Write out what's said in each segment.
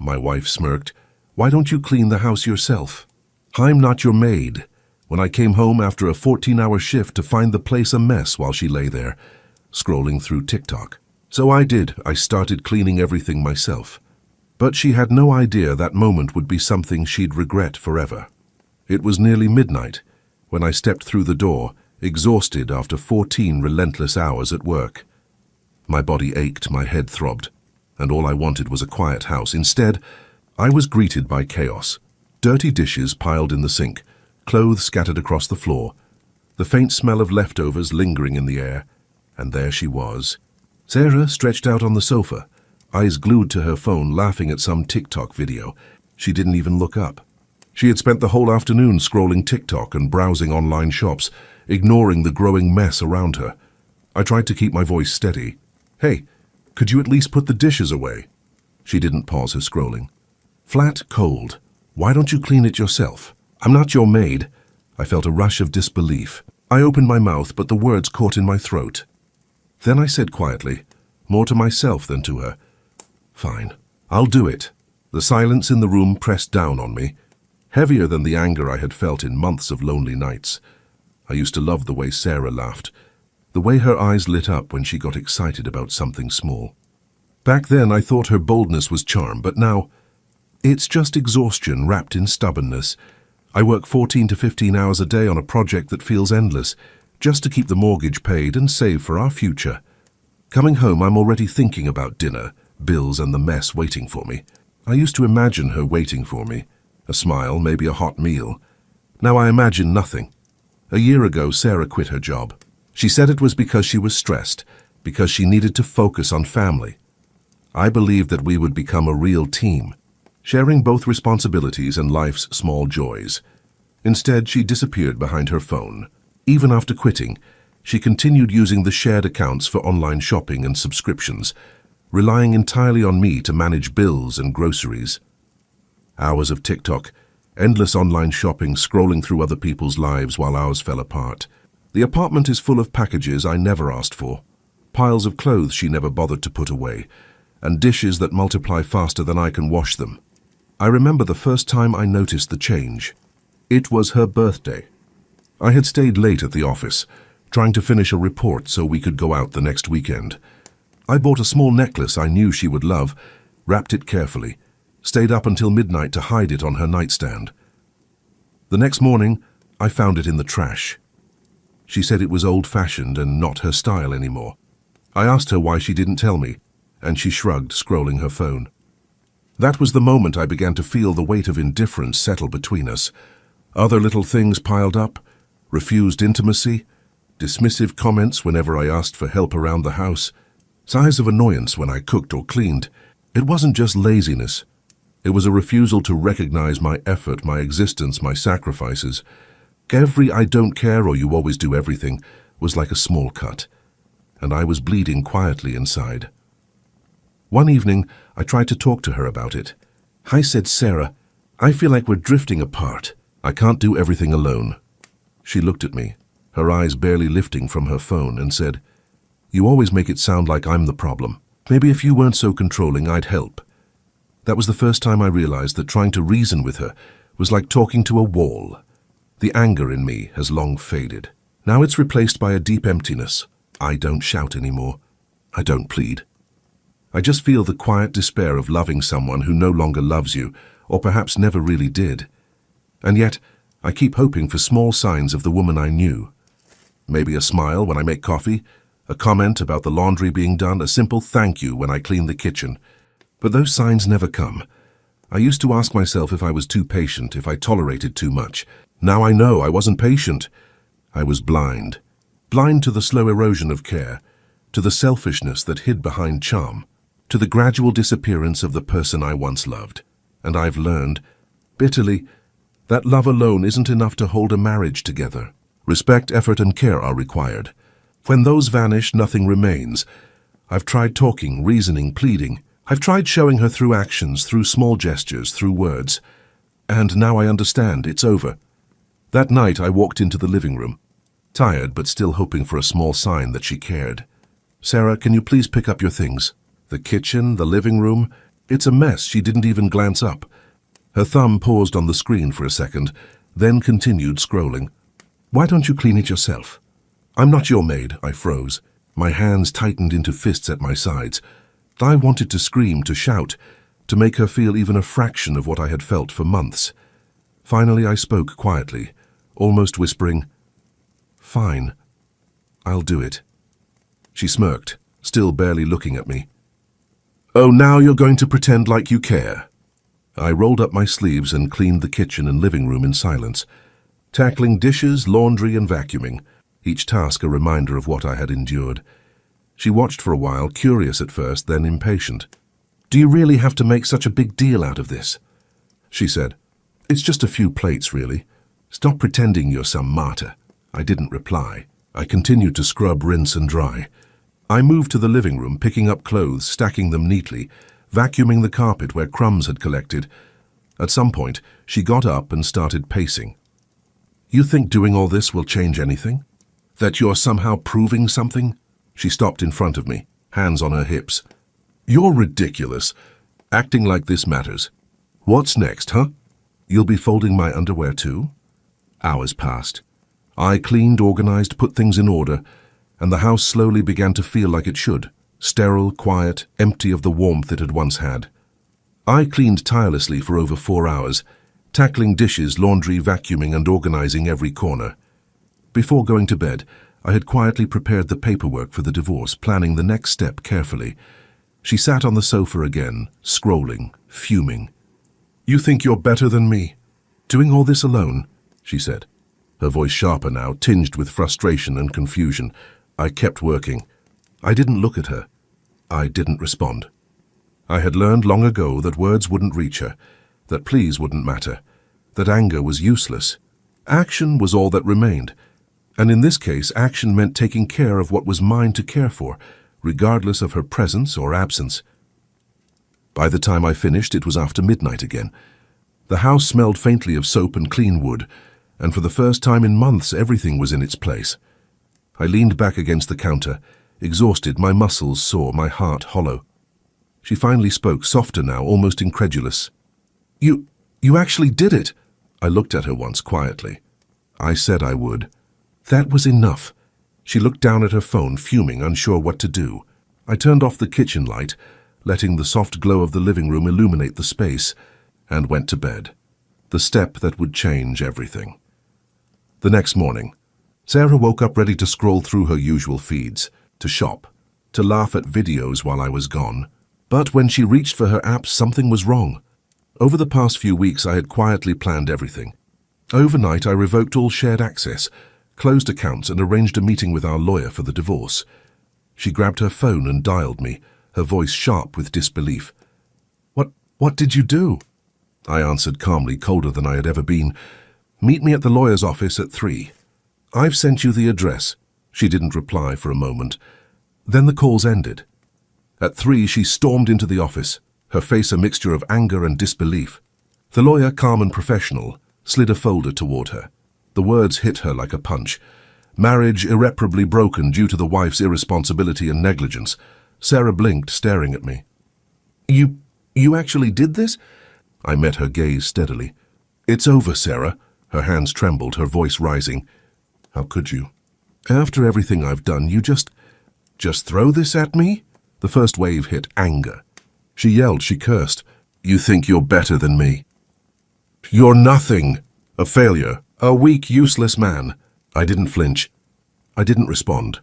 my wife smirked. "Why don't you clean the house yourself?" "I'm not your maid." When I came home after a 14-hour shift to find the place a mess while she lay there, scrolling through TikTok. So I did. I started cleaning everything myself. But she had no idea that moment would be something she'd regret forever. It was nearly midnight when I stepped through the door, exhausted after 14 relentless hours at work. My body ached, my head throbbed, and all I wanted was a quiet house. Instead, I was greeted by chaos. Dirty dishes piled in the sink, clothes scattered across the floor, the faint smell of leftovers lingering in the air, and there she was. Sarah stretched out on the sofa, eyes glued to her phone, laughing at some TikTok video. She didn't even look up. She had spent the whole afternoon scrolling TikTok and browsing online shops, ignoring the growing mess around her. I tried to keep my voice steady. "Hey, could you at least put the dishes away?" She didn't pause her scrolling. "Flat cold. Why don't you clean it yourself?" "I'm not your maid." I felt a rush of disbelief. I opened my mouth, but the words caught in my throat. Then I said quietly, more to myself than to her, "Fine, I'll do it." The silence in the room pressed down on me, heavier than the anger I had felt in months of lonely nights. I used to love the way Sarah laughed, the way her eyes lit up when she got excited about something small. Back then I thought her boldness was charm, but now it's just exhaustion wrapped in stubbornness. I work 14 to 15 hours a day on a project that feels endless, just to keep the mortgage paid and save for our future. Coming home, I'm already thinking about dinner, bills, and the mess waiting for me. I used to imagine her waiting for me, a smile, maybe a hot meal. Now I imagine nothing. A year ago, Sarah quit her job. She said it was because she was stressed, because she needed to focus on family. I believed that we would become a real team, sharing both responsibilities and life's small joys. Instead, she disappeared behind her phone. Even after quitting, she continued using the shared accounts for online shopping and subscriptions, relying entirely on me to manage bills and groceries. Hours of TikTok, endless online shopping, scrolling through other people's lives while ours fell apart. The apartment is full of packages I never asked for, piles of clothes she never bothered to put away, and dishes that multiply faster than I can wash them. I remember the first time I noticed the change. It was her birthday. I had stayed late at the office, trying to finish a report so we could go out the next weekend. I bought a small necklace I knew she would love, wrapped it carefully, stayed up until midnight to hide it on her nightstand. The next morning, I found it in the trash. She said it was old-fashioned and not her style anymore. I asked her why she didn't tell me, and she shrugged, scrolling her phone. That was the moment I began to feel the weight of indifference settle between us. Other little things piled up, refused intimacy, dismissive comments whenever I asked for help around the house, sighs of annoyance when I cooked or cleaned. It wasn't just laziness. It was a refusal to recognize my effort, my existence, my sacrifices. Every "I don't care" or "you always do everything" was like a small cut, and I was bleeding quietly inside. One evening, I tried to talk to her about it. I said, "Sarah, I feel like we're drifting apart. I can't do everything alone." She looked at me, her eyes barely lifting from her phone, and said, "You always make it sound like I'm the problem. Maybe if you weren't so controlling, I'd help." That was the first time I realized that trying to reason with her was like talking to a wall. The anger in me has long faded. Now it's replaced by a deep emptiness. I don't shout anymore. I don't plead. I just feel the quiet despair of loving someone who no longer loves you, or perhaps never really did. And yet, I keep hoping for small signs of the woman I knew. Maybe a smile when I make coffee, a comment about the laundry being done, a simple thank you when I clean the kitchen. But those signs never come. I used to ask myself if I was too patient, if I tolerated too much. Now I know I wasn't patient. I was blind. Blind to the slow erosion of care, to the selfishness that hid behind charm, to the gradual disappearance of the person I once loved. And I've learned, bitterly, that love alone isn't enough to hold a marriage together. Respect, effort, and care are required. When those vanish, nothing remains. I've tried talking, reasoning, pleading. I've tried showing her through actions, through small gestures, through words. And now I understand, it's over. That night I walked into the living room, tired but still hoping for a small sign that she cared. "Sarah, can you please pick up your things?" The kitchen, the living room, It's a mess. She didn't even glance up. Her thumb paused on the screen for a second, then continued scrolling. Why don't you clean it yourself? I'm not your maid, I froze. My hands tightened into fists at my sides. I wanted to scream, to shout, to make her feel even a fraction of what I had felt for months. Finally, I spoke quietly, almost whispering, "Fine, I'll do it." She smirked, still barely looking at me. "Oh, now you're going to pretend like you care." I rolled up my sleeves and cleaned the kitchen and living room in silence, tackling dishes, laundry, and vacuuming, each task a reminder of what I had endured. She watched for a while, curious at first, then impatient. "Do you really have to make such a big deal out of this?" She said. "It's just a few plates, really. Stop pretending you're some martyr." I didn't reply. I continued to scrub, rinse, and dry. I moved to the living room, picking up clothes, stacking them neatly, vacuuming the carpet where crumbs had collected. At some point, she got up and started pacing. "You think doing all this will change anything? That you're somehow proving something?" She stopped in front of me, hands on her hips. "You're ridiculous. Acting like this matters. What's next, huh? You'll be folding my underwear too?" Hours passed. I cleaned, organized, put things in order, and the house slowly began to feel like it should. Sterile, quiet, empty of the warmth it had once had. I cleaned tirelessly for over 4 hours, tackling dishes, laundry, vacuuming, and organizing every corner. Before going to bed, I had quietly prepared the paperwork for the divorce, planning the next step carefully. She sat on the sofa again, scrolling, fuming. "You think you're better than me? Doing all this alone?" she said. Her voice sharper now, tinged with frustration and confusion. I kept working. I didn't look at her. I didn't respond. I had learned long ago that words wouldn't reach her, that pleas wouldn't matter, that anger was useless. Action was all that remained. And in this case, action meant taking care of what was mine to care for, regardless of her presence or absence. By the time I finished, it was after midnight again. The house smelled faintly of soap and clean wood, and for the first time in months, everything was in its place. I leaned back against the counter, exhausted, my muscles sore, my heart hollow. She finally spoke, softer now, almost incredulous. You actually did it?" I looked at her once quietly. "I said I would." That was enough. She looked down at her phone, fuming, unsure what to do. I turned off the kitchen light, letting the soft glow of the living room illuminate the space, and went to bed. The step that would change everything. The next morning, Sarah woke up ready to scroll through her usual feeds, to shop, to laugh at videos while I was gone. But when she reached for her apps, something was wrong. Over the past few weeks, I had quietly planned everything. Overnight, I revoked all shared access, closed accounts, and arranged a meeting with our lawyer for the divorce. She grabbed her phone and dialed me, her voice sharp with disbelief. What did you do?" I answered calmly, colder than I had ever been. "Meet me at the lawyer's office at 3. I've sent you the address." She didn't reply for a moment. Then the calls ended. At 3, she stormed into the office, her face a mixture of anger and disbelief. The lawyer, calm and professional, slid a folder toward her. The words hit her like a punch. Marriage irreparably broken due to the wife's irresponsibility and negligence. Sarah blinked, staring at me. You actually did this?" I met her gaze steadily. "It's over, Sarah." Her hands trembled, her voice rising. "How could you? After everything I've done, you just throw this at me?" The first wave hit anger. She yelled, she cursed. "You think you're better than me? You're nothing. A failure. A weak, useless man." I didn't flinch. I didn't respond.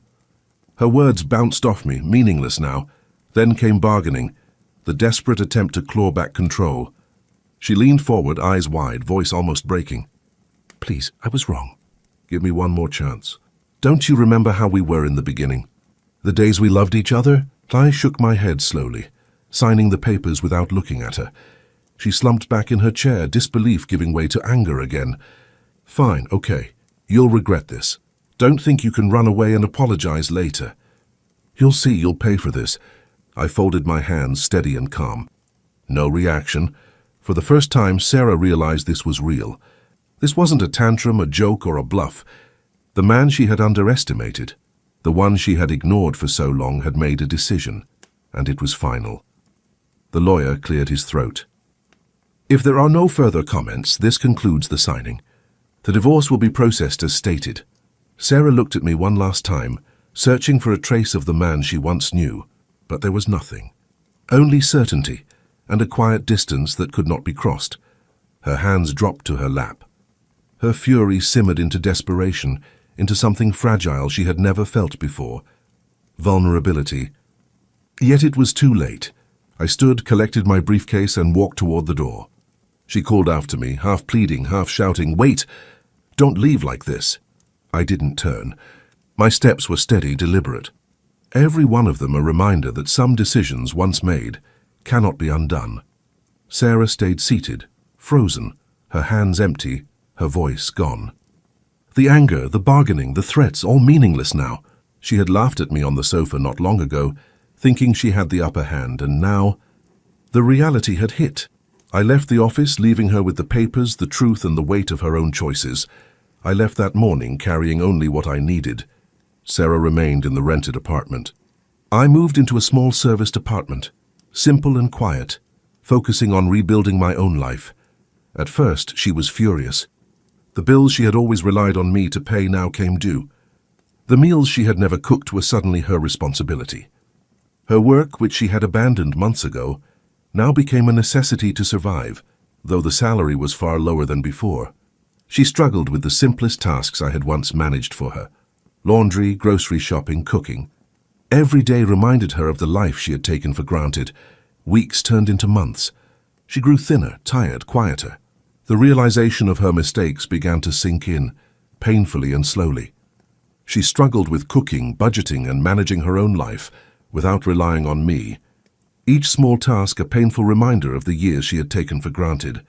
Her words bounced off me, meaningless now. Then came bargaining, the desperate attempt to claw back control. She leaned forward, eyes wide, voice almost breaking. "Please, I was wrong. Give me one more chance. Don't you remember how we were in the beginning? The days we loved each other?" I shook my head slowly, signing the papers without looking at her. She slumped back in her chair, disbelief giving way to anger again. "Fine, okay. You'll regret this. Don't think you can run away and apologize later. You'll see you'll pay for this." I folded my hands, steady and calm. No reaction. For the first time, Sarah realized this was real. This wasn't a tantrum, a joke, or a bluff. The man she had underestimated, the one she had ignored for so long, had made a decision, and it was final. The lawyer cleared his throat. If there are no further comments, this concludes the signing. The divorce will be processed as stated. Sarah looked at me one last time, searching for a trace of the man she once knew, but there was nothing. Only certainty, and a quiet distance that could not be crossed. Her hands dropped to her lap. Her fury simmered into desperation, into something fragile she had never felt before. Vulnerability. Yet it was too late. I stood, collected my briefcase, and walked toward the door. She called after me, half pleading, half shouting, "Wait! Don't leave like this!" I didn't turn. My steps were steady, deliberate. Every one of them a reminder that some decisions, once made, cannot be undone. Sarah stayed seated, frozen, her hands empty, her voice gone. The anger, the bargaining, the threats, all meaningless now. She had laughed at me on the sofa not long ago, thinking she had the upper hand, and now the reality had hit. I left the office, leaving her with the papers, the truth, and the weight of her own choices. I left that morning carrying only what I needed. Sarah remained in the rented apartment. I moved into a small serviced apartment, simple and quiet, focusing on rebuilding my own life. At first, she was furious. The bills she had always relied on me to pay now came due. The meals she had never cooked were suddenly her responsibility. Her work, which she had abandoned months ago, now became a necessity to survive, though the salary was far lower than before. She struggled with the simplest tasks I had once managed for her: laundry, grocery shopping, cooking. Every day reminded her of the life she had taken for granted. Weeks turned into months. She grew thinner, tired, quieter. The realization of her mistakes began to sink in, painfully and slowly. She struggled with cooking, budgeting, and managing her own life without relying on me. Each small task a painful reminder of the years she had taken for granted.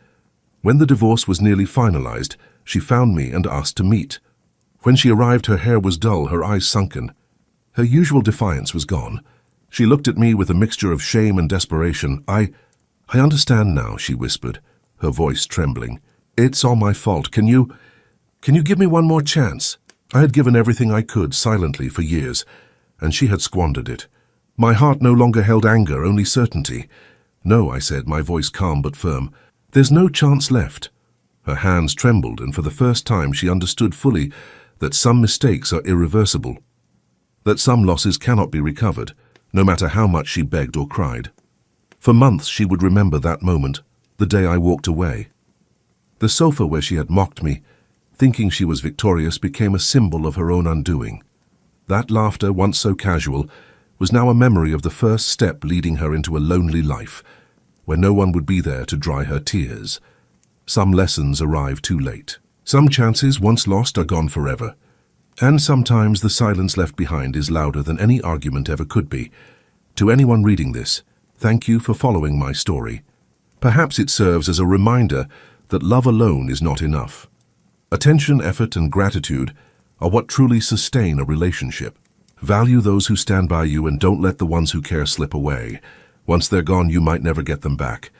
When the divorce was nearly finalized, she found me and asked to meet. When she arrived, her hair was dull, her eyes sunken. Her usual defiance was gone. She looked at me with a mixture of shame and desperation. I understand now," she whispered, her voice trembling. "It's all my fault. Can you give me one more chance?" I had given everything I could silently for years, and she had squandered it. My heart no longer held anger, only certainty. "No," I said, my voice calm but firm. "There's no chance left." Her hands trembled, and for the first time she understood fully that some mistakes are irreversible, that some losses cannot be recovered, no matter how much she begged or cried. For months she would remember that moment, the day I walked away. The sofa where she had mocked me, thinking she was victorious, became a symbol of her own undoing. That laughter, once so casual, was now a memory of the first step leading her into a lonely life, where no one would be there to dry her tears. Some lessons arrive too late. Some chances, once lost, are gone forever. And sometimes the silence left behind is louder than any argument ever could be. To anyone reading this, thank you for following my story. Perhaps it serves as a reminder that love alone is not enough. Attention, effort, and gratitude are what truly sustain a relationship. Value those who stand by you and don't let the ones who care slip away. Once they're gone, you might never get them back.